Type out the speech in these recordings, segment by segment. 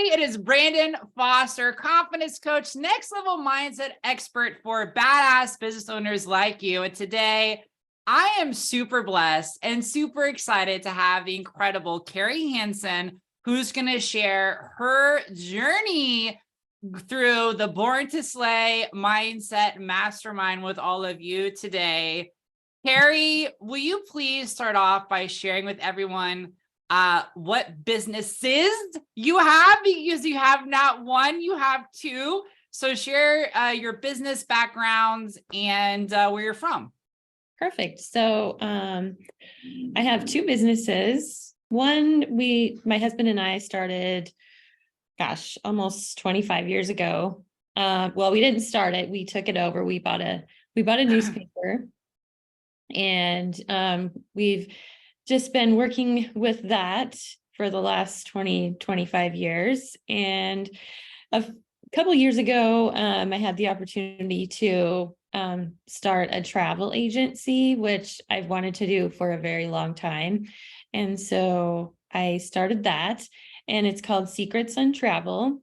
It is Brandon Foster, confidence coach, next level mindset expert for badass business owners like you. And today I am super blessed and super excited to have the incredible Keri Hansen, who's going to share her journey through the Born to Slay mindset mastermind with all of you today. Keri, will you please start off by sharing with everyone what businesses you have, because you have not one, you have two. So share your business backgrounds and where you're from. Perfect. So I have two businesses. One, my husband and I started, almost 25 years ago. Well, we didn't start it. We took it over. We bought a newspaper, and we've just been working with that for the last 25 years. And a couple of years ago, I had the opportunity to start a travel agency, which I've wanted to do for a very long time. And so I started that, and it's called Secrets on Travel.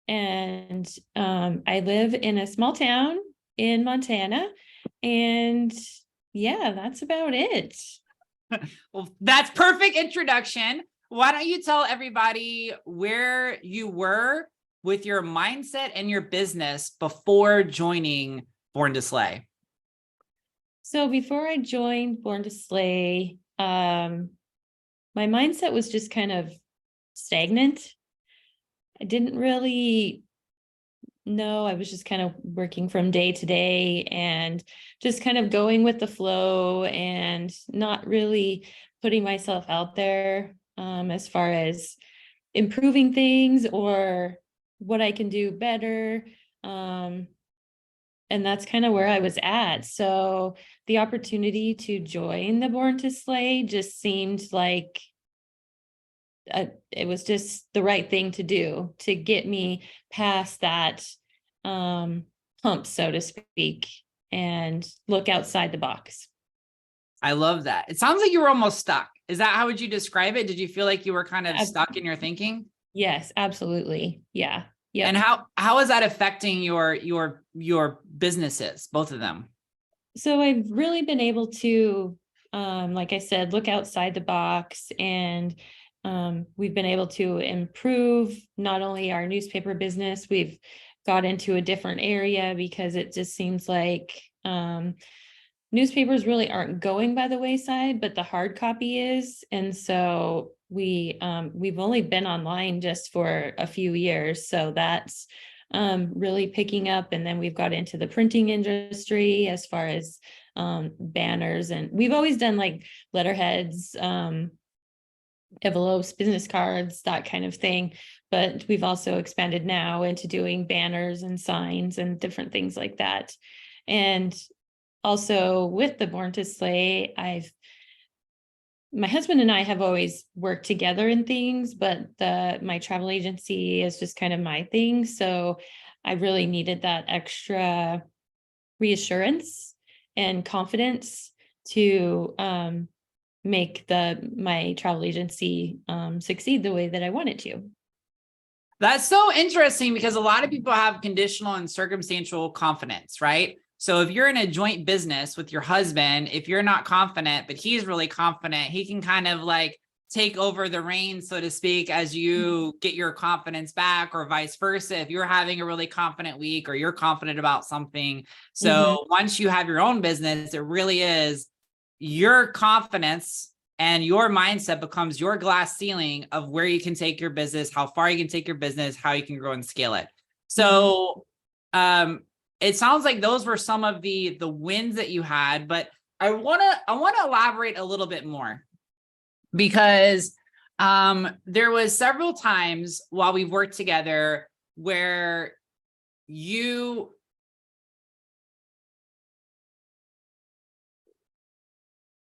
And I live in a small town in Montana. And yeah, that's about it. Well, that's perfect introduction. Why don't you tell everybody where you were with your mindset and your business before joining Born to Slay? So before I joined Born to Slay, my mindset was just kind of stagnant. I didn't really know. I was just kind of working from day to day and just kind of going with the flow and not really putting myself out there as far as improving things or what I can do better. And that's kind of where I was at. So the opportunity to join the Born to Slay just seemed like it was just the right thing to do to get me past that hump, so to speak, and look outside the box. I love that. It sounds like you were almost stuck. Is that how would you describe it? Did you feel like you were kind of stuck in your thinking? Yes, absolutely. Yeah. Yeah. And how is that affecting your businesses, both of them? So I've really been able to, like I said, look outside the box, and we've been able to improve not only our newspaper business, we've got into a different area because it just seems like newspapers really aren't going by the wayside, but the hard copy is. And so we've only been online just for a few years. So that's really picking up. And then we've got into the printing industry as far as banners. And we've always done like letterheads, envelopes, business cards, that kind of thing. But we've also expanded now into doing banners and signs and different things like that. And also with the Born to Slay, my husband and I have always worked together in things, but my travel agency is just kind of my thing. So I really needed that extra reassurance and confidence to make my travel agency succeed the way that I want it to. That's so interesting because a lot of people have conditional and circumstantial confidence, right? So if you're in a joint business with your husband, if you're not confident, but he's really confident, he can kind of like take over the reins, so to speak, as you get your confidence back, or vice versa. If you're having a really confident week or you're confident about something. So once you have your own business, it really is your confidence and your mindset becomes your glass ceiling of where you can take your business, how far you can take your business, how you can grow and scale it. So, it sounds like those were some of the wins that you had, but I want to elaborate a little bit more, because there was several times while we've worked together where you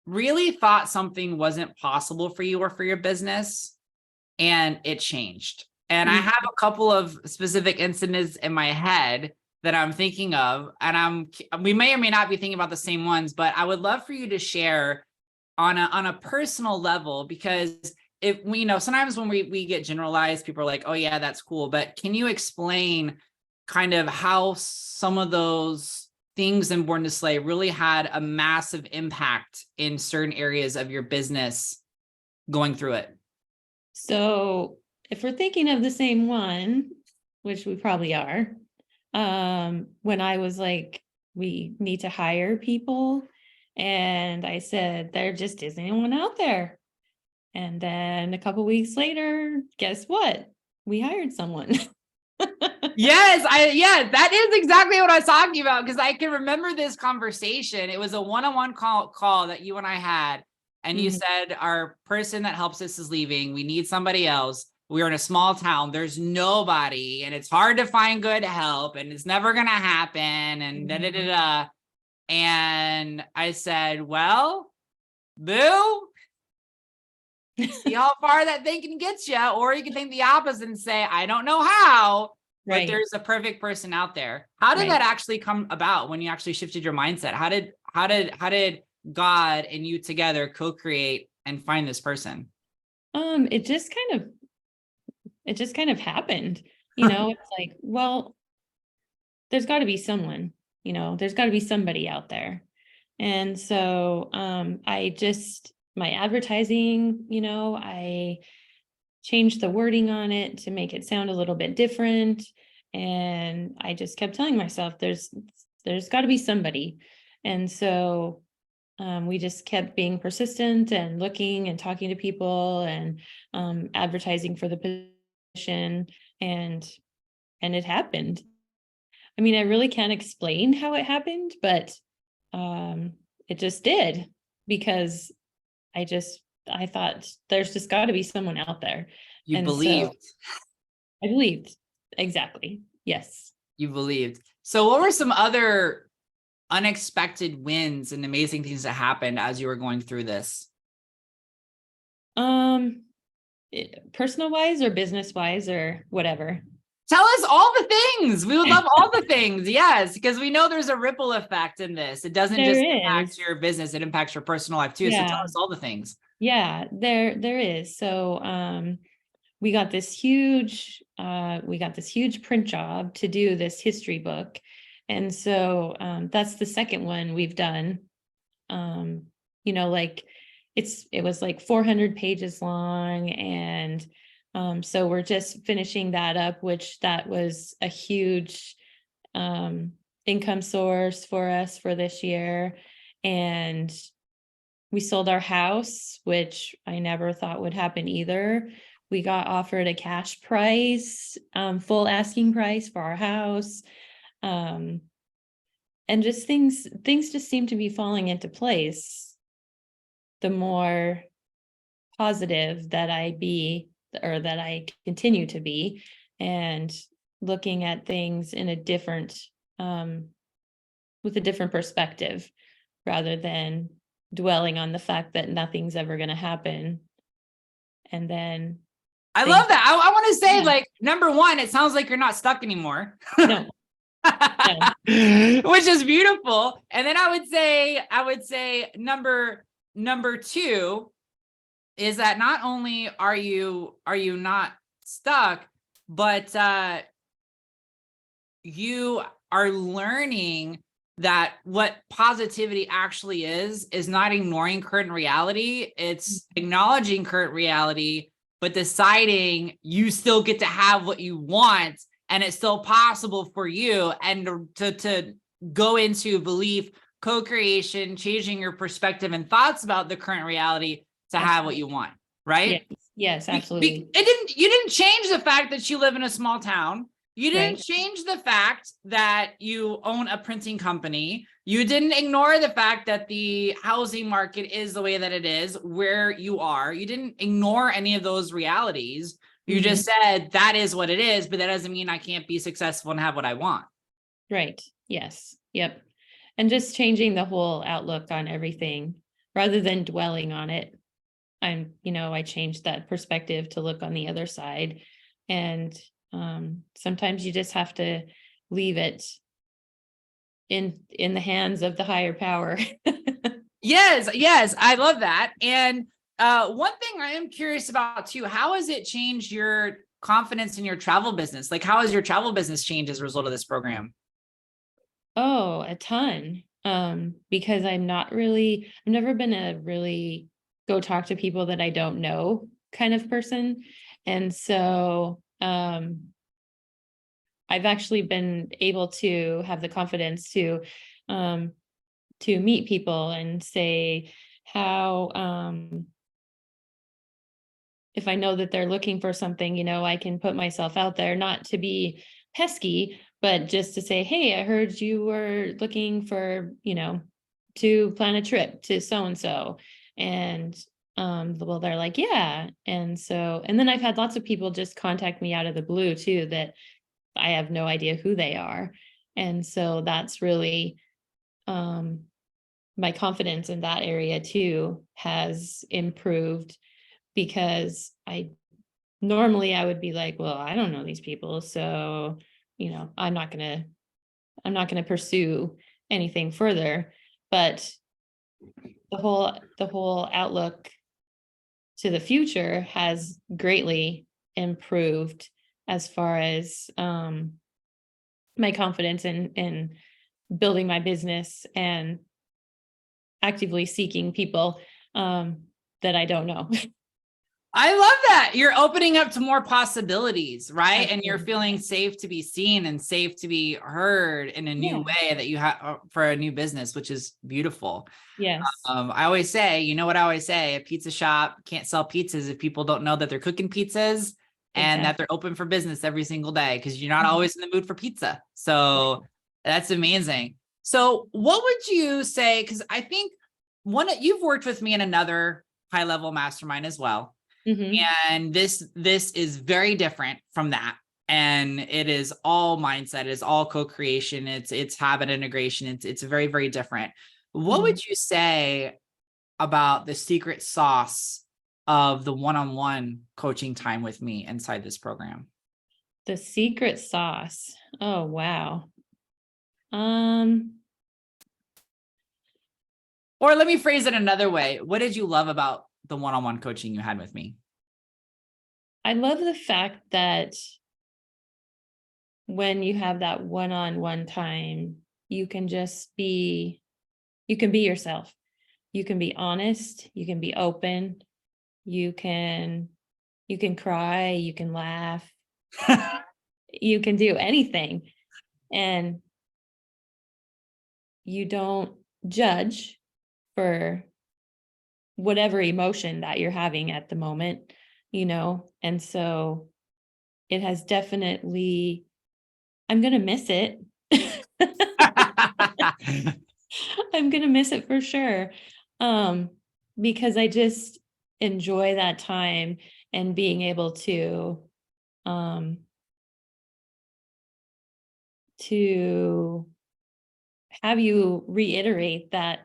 really thought something wasn't possible for you or for your business, and it changed. And I have a couple of specific incidents in my head that I'm thinking of, and we may or may not be thinking about the same ones, but I would love for you to share on a personal level, because if we, sometimes when we get generalized, people are like, oh yeah, that's cool. But can you explain kind of how some of those things in Born to Slay really had a massive impact in certain areas of your business going through it? So if we're thinking of the same one, which we probably are, when I was like, we need to hire people, and I said, there just isn't anyone out there. And then a couple weeks later, guess what? We hired someone. Yes, that is exactly what I was talking about, because I can remember this conversation. It was a one-on-one call that you and I had, and you said, our person that helps us is leaving. We need somebody else. We're in a small town. There's nobody, and it's hard to find good help, and it's never going to happen, and da da da da. And I said, well, boo, see how far that thing can get you, or you can think the opposite and say, I don't know how, but Right. there's a perfect person out there. How did that actually come about when you actually shifted your mindset? How did God and you together co-create and find this person? It just kind of happened. It's like, well, there's got to be someone, there's got to be somebody out there. And so my advertising, I changed the wording on it to make it sound a little bit different. And I just kept telling myself, there's got to be somebody. And so we just kept being persistent and looking and talking to people and advertising for the position, and it happened. I mean, I really can't explain how it happened, but it just did, because I thought there's just got to be someone out there. You And believed. So I believed. Exactly. Yes. You believed. So what were some other unexpected wins and amazing things that happened as you were going through this? Personal wise or business wise or whatever? Tell us all the things. We would love all the things. Yes, because we know there's a ripple effect in this. It doesn't just impact your business, it impacts your personal life too. So tell us all the things. Yeah, there is. So we got this huge print job to do this history book. And so that's the second one we've done. Like it was like 400 pages long, and so we're just finishing that up, which that was a huge income source for us for this year. And we sold our house, which I never thought would happen either. We got offered a cash price, full asking price for our house. And just things just seem to be falling into place the more positive that that I continue to be, and looking at things in a different, with a different perspective, rather than dwelling on the fact that nothing's ever going to happen. And then I love that. I want to say, like, number one, it sounds like you're not stuck anymore. No. Which is beautiful. And then I would say number two is that not only are you not stuck, but you are learning that what positivity actually is not ignoring current reality. It's acknowledging current reality, but deciding you still get to have what you want, and it's still possible for you, and to go into belief, co-creation, changing your perspective and thoughts about the current reality to have what you want, right? Yes, absolutely. You didn't change the fact that you live in a small town. You didn't change the fact that you own a printing company. You didn't ignore the fact that the housing market is the way that it is where you are. You didn't ignore any of those realities. You just said that is what it is, but that doesn't mean I can't be successful and have what I want. Right. Yes. Yep. And just changing the whole outlook on everything rather than dwelling on it. I changed that perspective to look on the other side. And sometimes you just have to leave it in the hands of the higher power. Yes, I love that. And One thing I am curious about too, how has it changed your confidence in your travel business? Like, how has your travel business changed as a result of this program? Oh, a ton. Because I've never been a really go talk to people that I don't know kind of person. And so, I've actually been able to have the confidence um, to meet people and say how, if I know that they're looking for something, I can put myself out there, not to be pesky, but just to say, hey, I heard you were looking for, to plan a trip to so and so. And well, they're like, yeah. And then I've had lots of people just contact me out of the blue too, that I have no idea who they are. And so that's really um my confidence in that area too has improved, because I would be like, well, I don't know these people, so I'm not gonna pursue anything further. But the whole outlook to the future has greatly improved as far as my confidence in building my business and actively seeking people that I don't know. I love that. You're opening up to more possibilities, right? And you're Absolutely. feeling safe to be seen and safe to be heard in a new Yeah. way that you have for a new business, which is beautiful. Yes. I always say, you know what I always say, a pizza shop can't sell pizzas if people don't know that they're cooking pizzas and that Exactly. they're open for business every single day, because you're not Mhm. always in the mood for pizza. So that's amazing. So what would you say? Because I think you've worked with me in another high level mastermind as well. Mhm. And this is very different from that. And it is all mindset, it is all co-creation, it's habit integration, it's very, very different. What Mhm. would you say about the secret sauce of the one-on-one coaching time with me inside this program? The secret sauce. Oh, wow. Um, Or let me phrase it another way. What did you love about the one-on-one coaching you had with me? I love the fact that when you have that one-on-one time, you can just you can be yourself. You can be honest, you can be open, you can you can cry, you can laugh, you can do anything. And you don't judge for whatever emotion that you're having at the moment. And so it has definitely, I'm going to miss it. I'm going to miss it for sure. Um, because I just enjoy that time and being able um, to have you reiterate that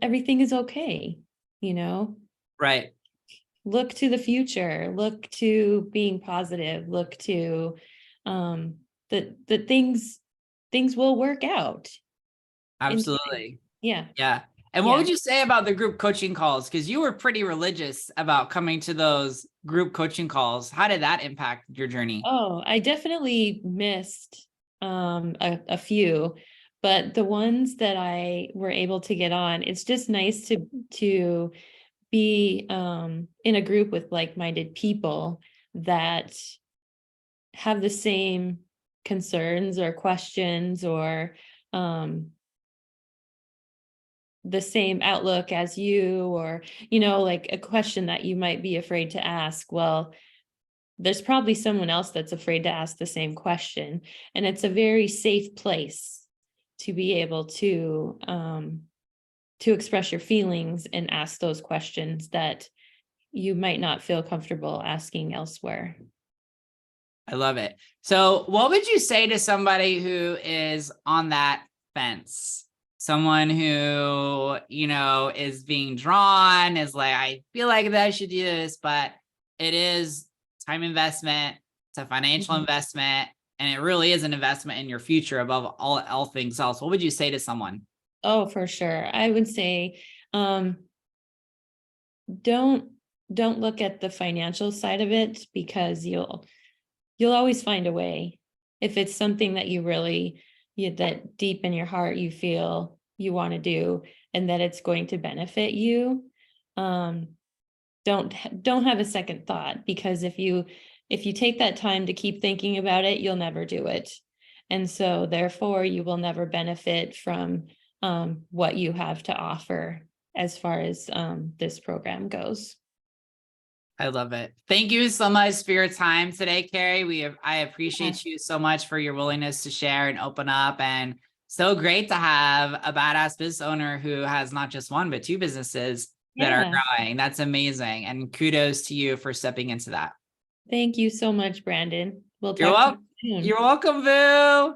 everything is okay, you know? Right. Look to the future, look to being positive, look to that things will work out in time. Absolutely. Yeah. Yeah. And what Yeah. would you say about the group coaching calls? Because you were pretty religious about coming to those group coaching calls. How did that impact your journey? Oh, I definitely missed a few, but the ones that I were able to get on, it's just nice to be in a group with like-minded people that have the same concerns or questions, or um the same outlook as you, or like a question that you might be afraid to ask. Well, there's probably someone else that's afraid to ask the same question, and it's a very safe place to be able to express your feelings and ask those questions that you might not feel comfortable asking elsewhere. I love it. So, what would you say to somebody who is on that fence? Someone who, is being drawn, is like, I feel like that I should do this, but it is time investment, it's a financial Mhm. investment, and it really is an investment in your future above all things else. What would you say to someone? Oh, for sure. I would say, um, don't look at the financial side of it, because you'll always find a way. If it's something that you really, that deep in your heart, you feel you want to do, and that it's going to benefit you, don't have a second thought, because if you take that time to keep thinking about it, you'll never do it. And so therefore you will never benefit from what you have to offer as far as this program goes. I love it. Thank you so much for your time today, Keri. I appreciate you so much for your willingness to share and open up, and so great to have a badass business owner who has not just one, but two businesses that are growing. That's amazing. And kudos to you for stepping into that. Thank you so much, Brandon. We'll You're talk to welcome. you soon. You're welcome, Boo.